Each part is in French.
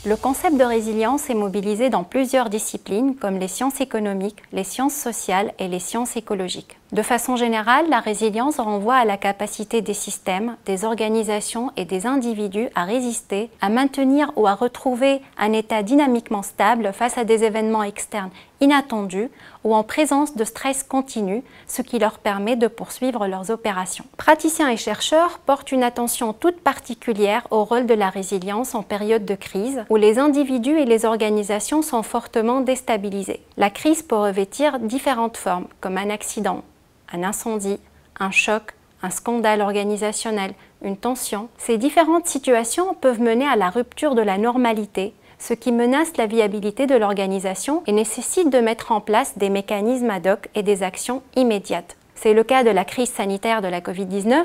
Le concept de résilience est mobilisé dans plusieurs disciplines comme les sciences économiques, les sciences sociales et les sciences écologiques. De façon générale, la résilience renvoie à la capacité des systèmes, des organisations et des individus à résister, à maintenir ou à retrouver un état dynamiquement stable face à des événements externes inattendus ou en présence de stress continu, ce qui leur permet de poursuivre leurs opérations. Praticiens et chercheurs portent une attention toute particulière au rôle de la résilience en période de crise, où les individus et les organisations sont fortement déstabilisés. La crise peut revêtir différentes formes, comme un accident, un incendie, un choc, un scandale organisationnel, une tension. Ces différentes situations peuvent mener à la rupture de la normalité, ce qui menace la viabilité de l'organisation et nécessite de mettre en place des mécanismes ad hoc et des actions immédiates. C'est le cas de la crise sanitaire de la Covid-19.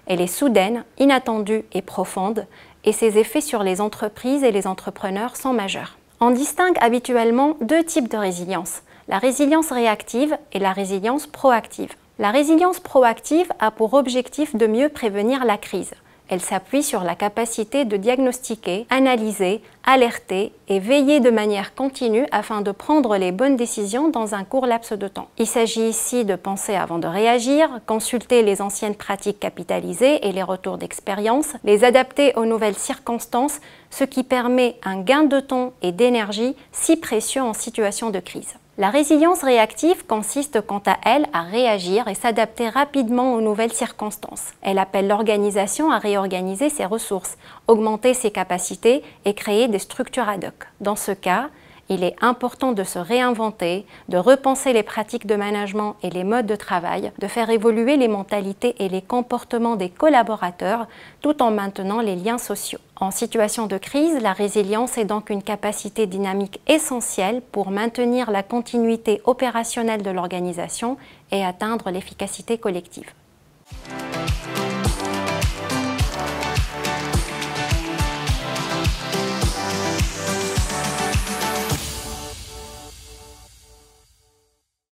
Elle est soudaine, inattendue et profonde, et ses effets sur les entreprises et les entrepreneurs sont majeurs. On distingue habituellement deux types de résilience, la résilience réactive et la résilience proactive. La résilience proactive a pour objectif de mieux prévenir la crise. Elle s'appuie sur la capacité de diagnostiquer, analyser, alerter et veiller de manière continue afin de prendre les bonnes décisions dans un court laps de temps. Il s'agit ici de penser avant de réagir, consulter les anciennes pratiques capitalisées et les retours d'expérience, les adapter aux nouvelles circonstances, ce qui permet un gain de temps et d'énergie si précieux en situation de crise. La résilience réactive consiste quant à elle à réagir et s'adapter rapidement aux nouvelles circonstances. Elle appelle l'organisation à réorganiser ses ressources, augmenter ses capacités et créer des structures ad hoc. Dans ce cas, il est important de se réinventer, de repenser les pratiques de management et les modes de travail, de faire évoluer les mentalités et les comportements des collaborateurs tout en maintenant les liens sociaux. En situation de crise, la résilience est donc une capacité dynamique essentielle pour maintenir la continuité opérationnelle de l'organisation et atteindre l'efficacité collective.